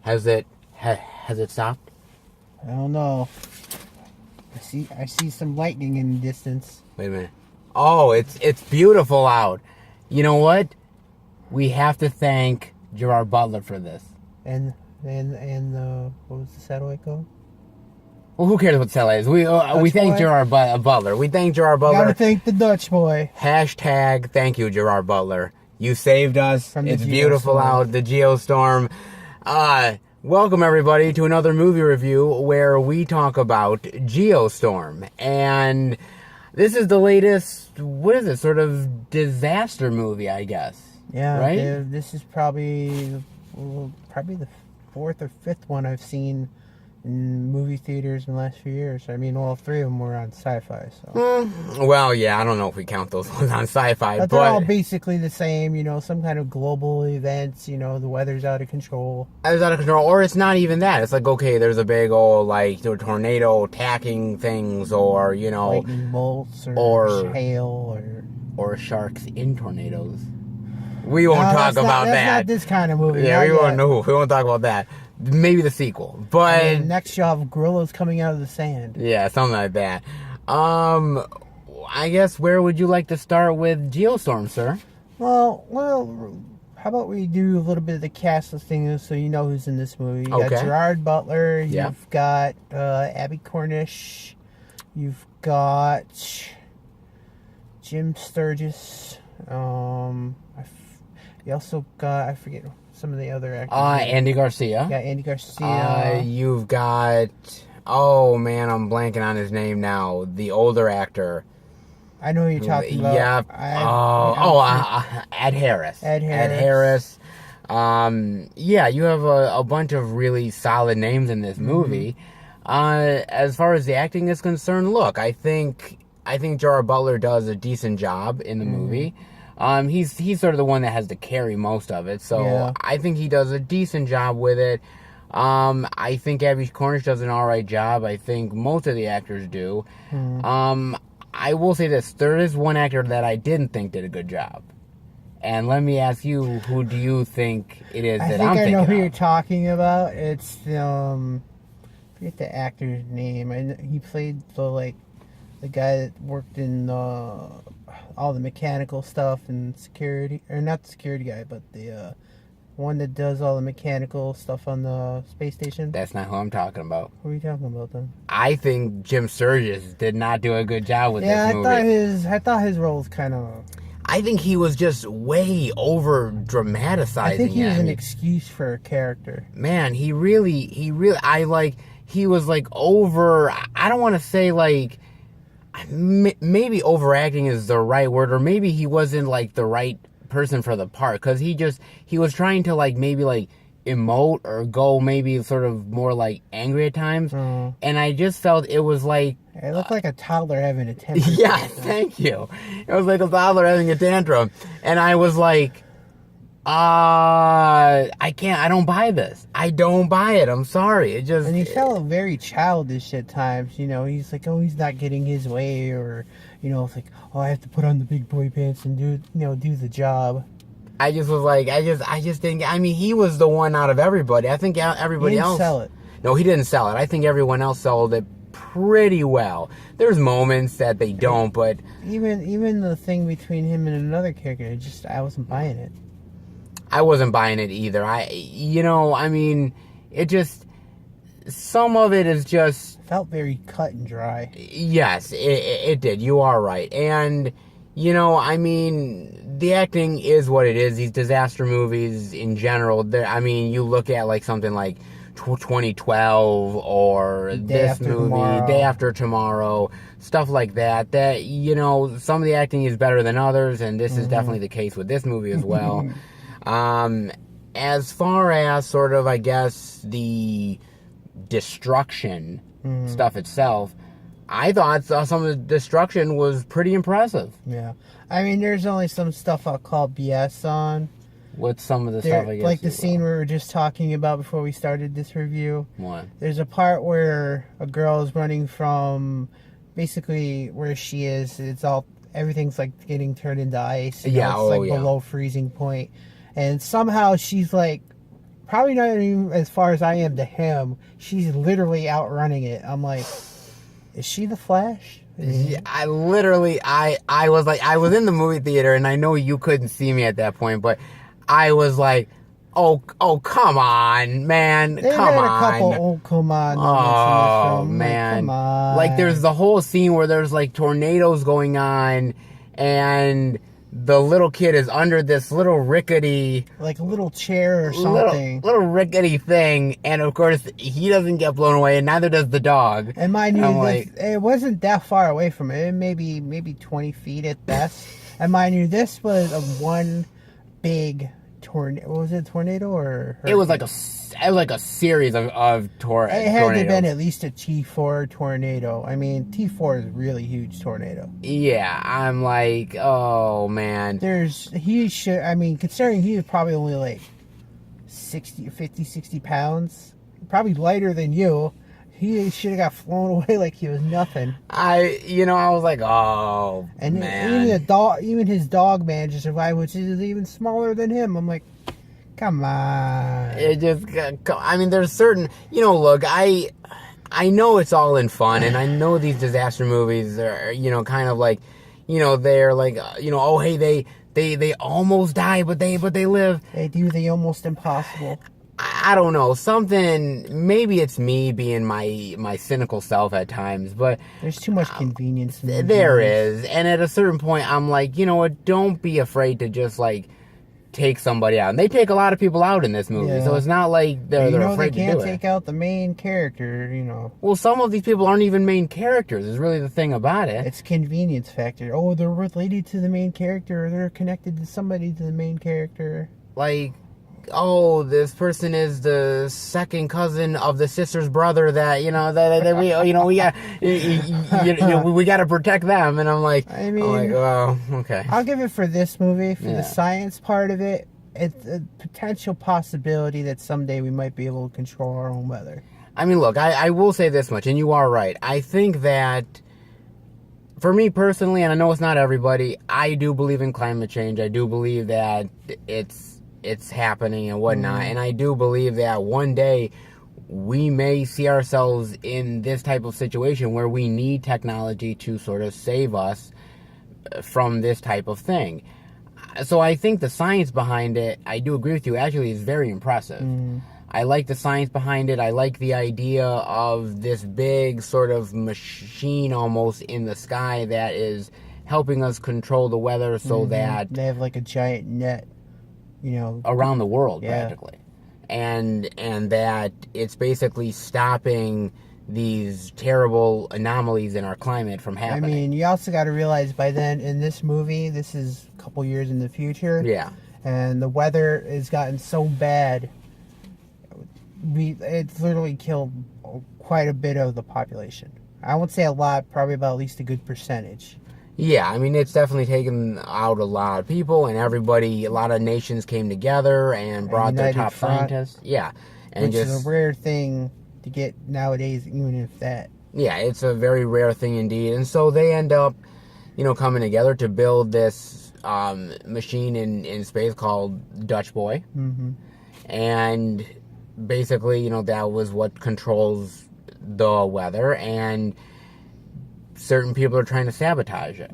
Has it stopped? I don't know. I see some lightning in the distance. Wait a minute. Oh, it's beautiful out. You know what? We have to thank Gerard Butler for this. And what was the satellite called? Well, who cares what the satellite is? We thank Gerard Butler. We thank Gerard Butler. Gotta thank the Dutch boy. Hashtag thank you, Gerard Butler. You saved us. It's beautiful out. The Geostorm. Welcome everybody to another movie review where we talk about Geostorm. And this is the latest, what is it, sort of disaster movie, I guess. Yeah, right? This is probably the fourth or fifth one I've seen in movie theaters in the last few years. I mean, all three of them were on Sci-Fi. So. Well, yeah, I don't know if we count those ones on Sci-Fi, but they're all basically the same. You know, some kind of global events. You know, the weather's out of control. It's out of control, or it's not even that. It's like, okay, there's a big old tornado attacking things, or lightning bolts, or hail, or sharks in tornadoes. We won't talk about that. That's not this kind of movie. Yeah, we won't talk about that. Maybe the sequel, but and next you have gorillas coming out of the sand. Yeah, something like that. I guess where would you like to start with Geostorm, sir? Well, how about we do a little bit of the cast listing so you know who's in this movie? You got Gerard Butler. You've got Abby Cornish. You've got Jim Sturgis. You also got, I forget some of the other actors. Andy Garcia. Yeah, Andy Garcia. You've got, oh man, I'm blanking on his name now. The older actor. I know who you're talking about. Yeah. Ed Harris. Ed Harris. Yeah, you have a bunch of really solid names in this movie. As far as the acting is concerned, look, I think Gerard Butler does a decent job in the movie. He's sort of the one that has to carry most of it, so I think he does a decent job with it. I think Abby Cornish does an alright job. I think most of the actors do. I will say this, there is one actor that I didn't think did a good job. And let me ask you, who do you think it is that I'm thinking of? I think I know who you're talking about. It's, I forget the actor's name. He played the guy that worked in all the mechanical stuff and security, or not the security guy, but the one that does all the mechanical stuff on the space station. That's not who I'm talking about. Who are you talking about then? I think Jim Sturgis did not do a good job with this movie. I thought his role was kind of... I think he was just way over dramatizing. I think he was an excuse for a character. Man, he was over, I don't want to say maybe overacting is the right word, or maybe he wasn't the right person for the part, because he was trying to maybe emote or go maybe sort of more angry at times, and I just felt it was it looked like a toddler having a tantrum. Yeah, thank you. It was like a toddler having a tantrum, and I was I don't buy this. I don't buy it. I'm sorry. And he felt very childish at times. You know, he's like, oh, he's not getting his way, or it's like, oh, I have to put on the big boy pants and do the job. I just was I just didn't. I mean, he was the one out of everybody. I think everybody else. He didn't sell it. No, he didn't sell it. I think everyone else sold it pretty well. There's moments that they don't, but even the thing between him and another character, I wasn't buying it. I wasn't buying it either. Some of it is just... Felt very cut and dry. Yes, it did. You are right. And, the acting is what it is. These disaster movies in general, you look at something like 2012 or this movie, Day After Tomorrow, stuff like that, some of the acting is better than others, and this is definitely the case with this movie as well. As far as sort of, I guess, the destruction stuff itself, I thought some of the destruction was pretty impressive. Yeah. I mean, there's only some stuff I'll call BS on. What's some of the stuff, I guess? Like the scene we were just talking about before we started this review. What? There's a part where a girl is running from basically where she is. Everything's getting turned into ice. Below freezing point. And somehow she's probably not even as far as I am to him. She's literally outrunning it. I'm like, is she the Flash? Yeah, I literally, I was like, I was in the movie theater, and I know you couldn't see me at that point, but I was like, oh, come on, man, They've come had on. a couple come on moments in this film. Man. Like, come on. Like, there's the whole scene where there's, like, tornadoes going on, and the little kid is under this little rickety... like a little chair or something. Little rickety thing, and of course, he doesn't get blown away, and neither does the dog. And mind you, like, it wasn't that far away from it. Maybe 20 feet at best. And mind you, this was a one big tornado. Was it a tornado or hurricane? It was like a series of tornadoes. It had to have been at least a T4 tornado. I mean, T4 is a really huge tornado. Yeah, I'm like, oh man. Considering he was probably only like 60 pounds, probably lighter than you, he should have got flown away like he was nothing. I was like, oh, and man. Even his dog managed to survive, which is even smaller than him. I'm like, come on. It just, I mean, there's certain, look, I know it's all in fun, and I know these disaster movies are, kind of like, they're like, oh, hey, they almost die, but they live. They do the almost impossible. I don't know, maybe it's me being my cynical self at times, but there's too much convenience. There is, and at a certain point, I'm like, you know what, don't be afraid to just, like, take somebody out. And they take a lot of people out in this movie, so it's not like they're afraid to do it. They can't take out the main character, Well, some of these people aren't even main characters, is really the thing about it. It's convenience factor. Oh, they're related to the main character, or they're connected to somebody to the main character. Like, oh, this person is the second cousin of the sister's brother that we got to protect them, and I'm like, oh, okay. I'll give it for this movie for the science part of it. It's a potential possibility that someday we might be able to control our own weather. I mean, look, I will say this much, and you are right. I think that for me personally, and I know it's not everybody, I do believe in climate change. I do believe that it's happening and whatnot, and I do believe that one day we may see ourselves in this type of situation where we need technology to sort of save us from this type of thing. So I think the science behind it, I do agree with you, actually is very impressive. I like the science behind it. I like the idea of this big sort of machine almost in the sky that is helping us control the weather so that they have like a giant net, around the world practically, and that it's basically stopping these terrible anomalies in our climate from happening. I mean, you also got to realize by then in this movie, this is a couple years in the future. Yeah, and the weather has gotten so bad. It's literally killed quite a bit of the population. I won't say a lot, probably about at least a good percentage. Yeah, I mean, it's definitely taken out a lot of people, and a lot of nations came together and brought their top scientists. Yeah. Which is a rare thing to get nowadays, even if that. Yeah, it's a very rare thing indeed. And so they end up, coming together to build this machine in space called Dutch Boy. Mm-hmm. And basically, that was what controls the weather, and certain people are trying to sabotage it.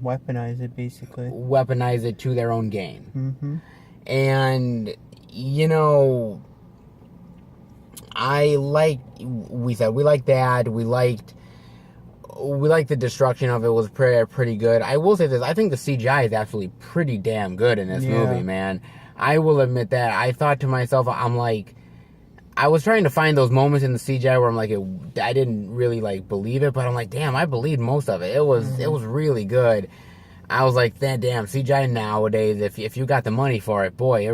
Weaponize it, basically. Weaponize it to their own gain. And, we like that. We liked the destruction of it was pretty good. I will say this, I think the CGI is absolutely pretty damn good in this movie, man. I will admit that. I thought to myself, I'm like, I was trying to find those moments in the CGI where I'm like, I didn't really like believe it, but I'm like, damn, I believed most of it. It was really good. I was like, damn, CGI nowadays, if you got the money for it, boy,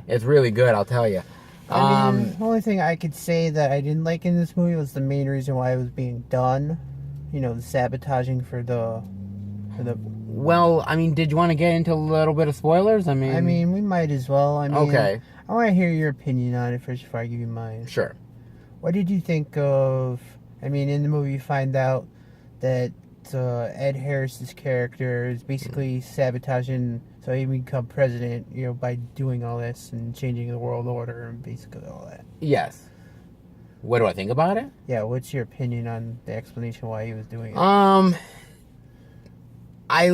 it's really good, I'll tell you. I mean, the only thing I could say that I didn't like in this movie was the main reason why it was being done. The sabotaging for the. Well, I mean, did you want to get into a little bit of spoilers? I mean, we might as well. Okay. I want to hear your opinion on it first before I give you mine. Sure. What did you think of... in the movie you find out that Ed Harris's character is basically sabotaging So he become president, by doing all this and changing the world order and basically all that. Yes. What do I think about it? Yeah, what's your opinion on the explanation why he was doing it? I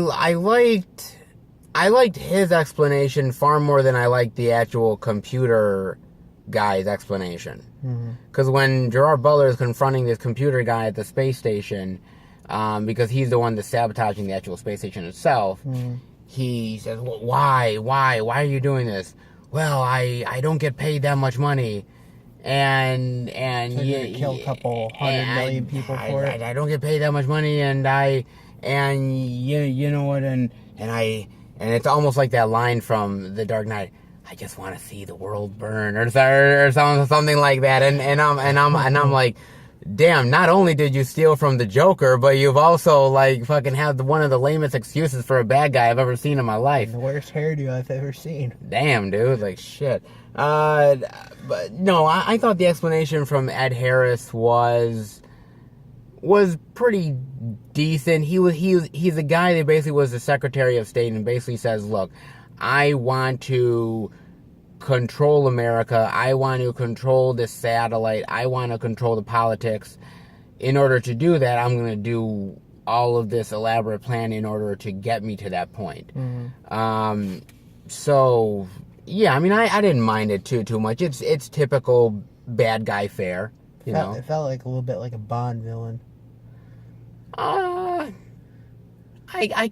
liked his explanation far more than I liked the actual computer guy's explanation. Because when Gerard Butler is confronting this computer guy at the space station, because he's the one that's sabotaging the actual space station itself, he says, well, why are you doing this? Well, I don't get paid that much money. And So you're gonna kill a couple 100 million people for it. I don't get paid that much money, and you know what, and it's almost like that line from The Dark Knight. I just want to see the world burn, or something like that, and I'm like, damn! Not only did you steal from the Joker, but you've also like fucking had one of the lamest excuses for a bad guy I've ever seen in my life. The worst hairdo I've ever seen. Damn, dude, like shit. But no, I thought the explanation from Ed Harris was pretty decent. He's a guy that basically was the Secretary of State and basically says, look, I want to control America. I want to control this satellite. I want to control the politics. In order to do that, I'm going to do all of this elaborate plan in order to get me to that point. So yeah, I mean, I didn't mind it too much. It's typical bad guy fare, you know. It felt like a little bit like a Bond villain. I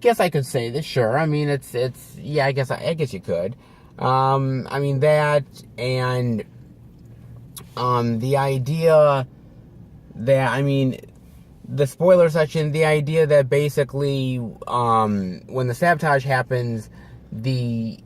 guess I could say this. Sure. I mean, it's yeah. I guess you could. I mean that, and the idea that, I mean, the spoiler section. The idea that basically, when the sabotage happens, the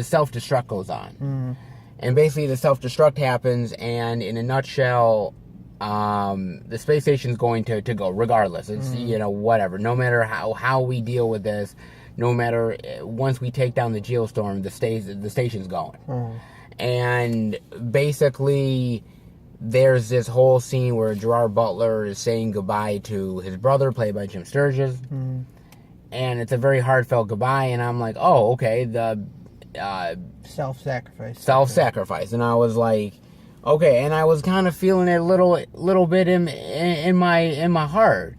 self-destruct goes on. And basically the self-destruct happens, and in a nutshell, the space station's going to go regardless. It's, whatever. No matter how we deal with this, no matter, once we take down the Geostorm, the station's going. And basically, there's this whole scene where Gerard Butler is saying goodbye to his brother, played by Jim Sturgis. And it's a very heartfelt goodbye, and I'm like, oh, okay, the self-sacrifice, and I was like, okay, and I was kind of feeling it a little bit in my heart,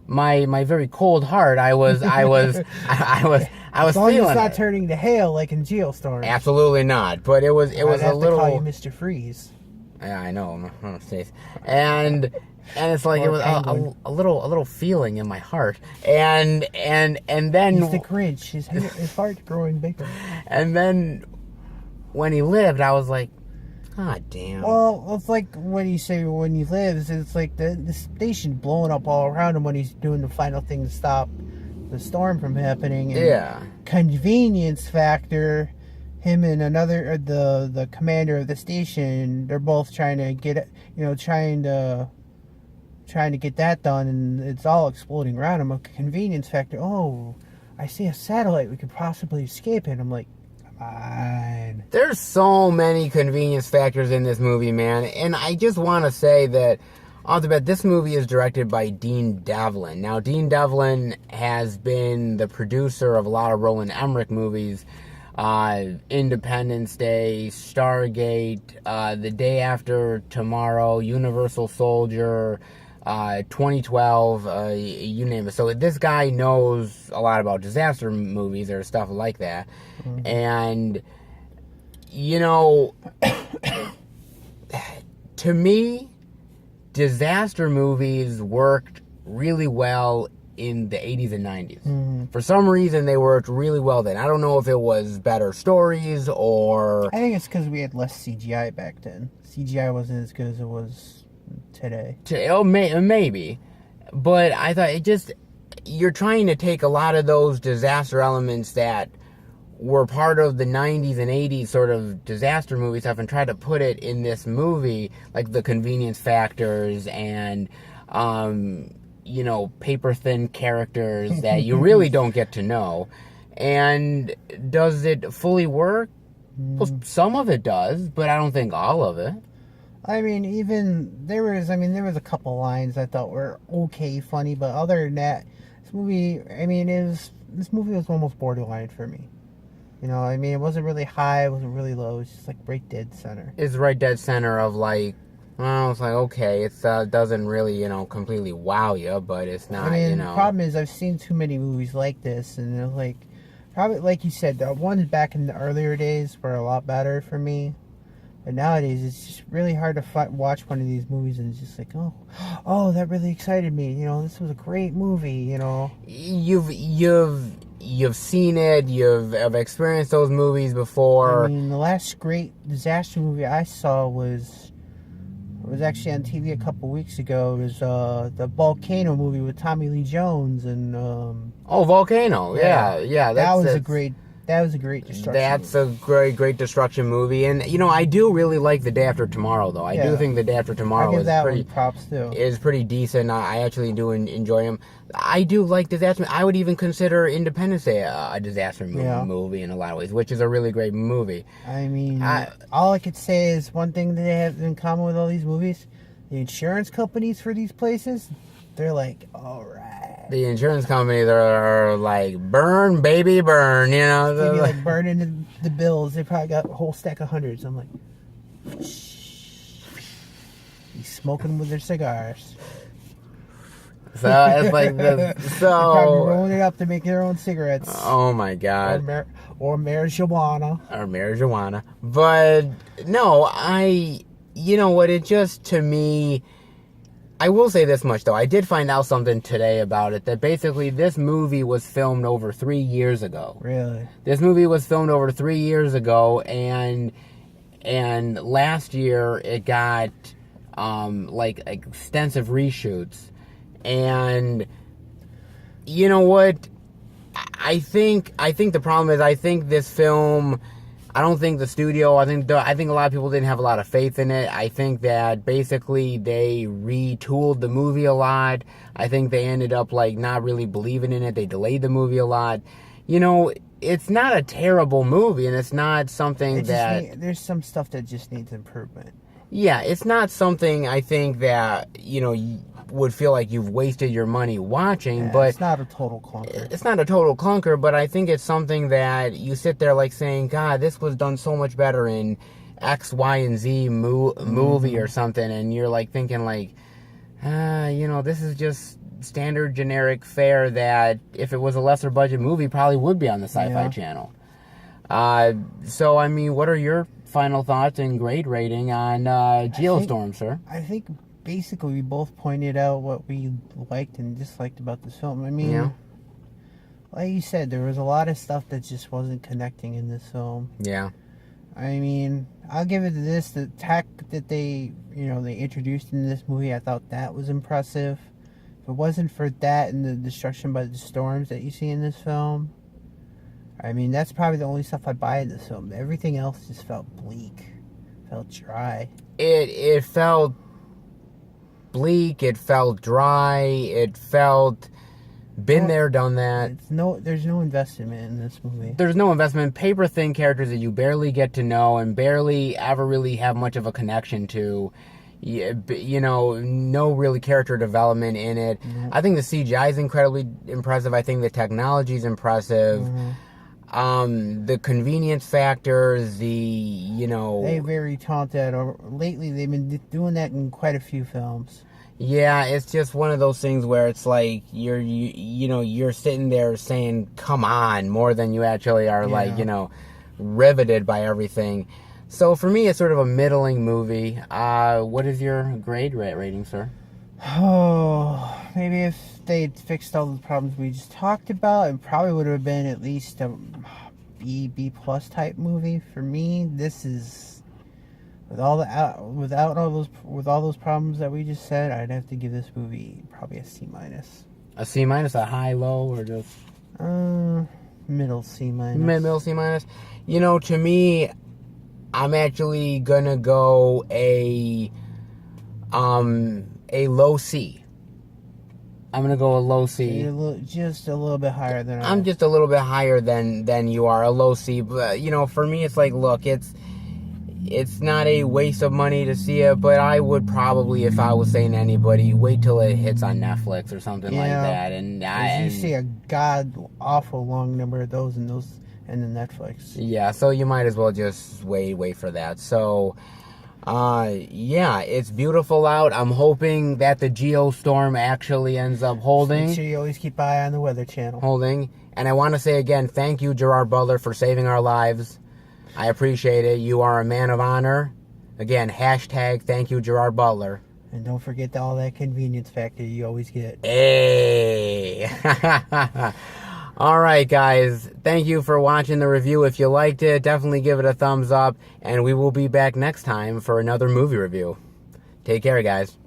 my very cold heart. I was feeling it's not it. turning to hail like in Geostorm. Absolutely not, but it was a little. Call you Mr. Freeze. Yeah, I know, and it's like it was a little feeling in my heart, and then he's the Grinch. His heart's growing bigger. And then when he lived, I was like, God damn. Well, it's like when he lives, it's like the station blowing up all around him when he's doing the final thing to stop the storm from happening. And yeah. Convenience factor. Him and the commander of the station, they're both trying to get it, trying to get that done, and it's all exploding around him. A convenience factor. Oh, I see a satellite. We could possibly escape it. I'm like, come on. There's so many convenience factors in this movie, man. And I just want to say that, off the bat, this movie is directed by Dean Devlin. Now, Dean Devlin has been the producer of a lot of Roland Emmerich movies. Independence Day, Stargate, The Day After Tomorrow, Universal Soldier, 2012, you name it. So this guy knows a lot about disaster movies or stuff like that. And, to me, disaster movies worked really well in the 80s and 90s. For some reason, they worked really well then. I don't know if it was better stories or... I think it's because we had less CGI back then. CGI wasn't as good as it was today. Maybe. But I thought you're trying to take a lot of those disaster elements that were part of the 90s and 80s sort of disaster movie stuff and try to put it in this movie, like the convenience factors and... paper-thin characters that you really don't get to know. And does it fully work? Well, some of it does, but I don't think all of it. I mean, there was a couple lines I thought were okay, funny, but other than that, this movie was almost borderline for me. You know, I mean, it wasn't really high, it wasn't really low. It was just like right dead center. It's right dead center of like, well, it's like, okay, it doesn't really, completely wow you, but it's I not, mean, the problem is I've seen too many movies like this, and they're like, probably like you said, the ones back in the earlier days were a lot better for me. But nowadays, it's just really hard to watch one of these movies and it's just like, oh, that really excited me. You know, this was a great movie. You know, you've seen it, have experienced those movies before. I mean, the last great disaster movie I saw was actually on TV a couple weeks ago. It was the Volcano movie with Tommy Lee Jones and Volcano, yeah, that was a great destruction. That's movie. a great destruction movie, and I do really like The Day After Tomorrow, though. I do think The Day After Tomorrow is pretty decent. I actually do enjoy him. I do like disaster. I would even consider Independence Day a disaster movie in a lot of ways, which is a really great movie. I mean, all I could say is one thing that they have in common with all these movies: the insurance companies for these places, they're like, all right. The insurance companies are like, burn, baby, burn, They'd be like burning the bills. They probably got a whole stack of hundreds. I'm like, he's smoking with their cigars. So it's like They're probably rolling it up to make their own cigarettes. Oh my God. Or marijuana. But no, you know what, it just, to me, I will say this much, though. I did find out something today about it, that basically this movie was filmed over 3 years ago. Really? This movie was filmed over 3 years ago, and last year it got, like, extensive reshoots. And, you know what? I think the problem is, I think this film, I don't think the studio, I think a lot of people didn't have a lot of faith in it. I think that basically they retooled the movie a lot. I think they ended up like not really believing in it. They delayed the movie a lot. It's not a terrible movie, and it's not something there's some stuff that just needs improvement. Yeah, it's not something I think that, you would feel like you've wasted your money watching, but it's not a total clunker. It's not a total clunker, but I think it's something that you sit there like saying, God, this was done so much better in X, Y, and Z movie or something, and you're like thinking like, this is just standard generic fare that if it was a lesser budget movie probably would be on the Sci-Fi Channel. So, I mean, what are your final thoughts and grade rating on Geostorm, sir? I think basically we both pointed out what we liked and disliked about this film. I mean, like you said, there was a lot of stuff that just wasn't connecting in this film. Yeah. I mean, I'll give it to this. The tech that they introduced in this movie, I thought that was impressive. If it wasn't for that and the destruction by the storms that you see in this film, I mean, that's probably the only stuff I buy in this film. Everything else just felt bleak, felt dry. It felt bleak, it felt dry, it felt been there, done that. There's no investment in this movie. There's no investment. Paper thin characters that you barely get to know and barely ever really have much of a connection to. No really character development in it. Mm-hmm. I think the CGI is incredibly impressive. I think the technology is impressive. Mm-hmm. The convenience factors, They very taunted. Lately, they've been doing that in quite a few films. Yeah, it's just one of those things where it's like you're sitting there saying, "Come on," more than you actually are riveted by everything. So for me, it's sort of a middling movie. What is your grade rating, sir? Oh, maybe if they'd fixed all the problems we just talked about, it probably would have been at least a B plus type movie. For me, this is with all those problems that we just said, I'd have to give this movie probably a C minus. A C minus, a high, low, or just middle C minus. Middle C minus. To me, I'm actually gonna go a low C. I'm gonna go a low C. So just a little bit higher than I'm just a little bit higher than you are, a low C. But for me, it's like, look, it's not a waste of money to see it, but I would probably, if I was saying to anybody, wait till it hits on Netflix or something like that. And you see a god awful long number of those, and and then Netflix. Yeah, so you might as well just wait for that. So, yeah, it's beautiful out. I'm hoping that the Geostorm actually ends up holding. Make sure you always keep an eye on the Weather Channel. Holding. And I want to say again, thank you, Gerard Butler, for saving our lives. I appreciate it. You are a man of honor. Again, hashtag thank you, Gerard Butler. And don't forget all that convenience factor you always get. Hey! All right, guys. Thank you for watching the review. If you liked it, definitely give it a thumbs up. And we will be back next time for another movie review. Take care, guys.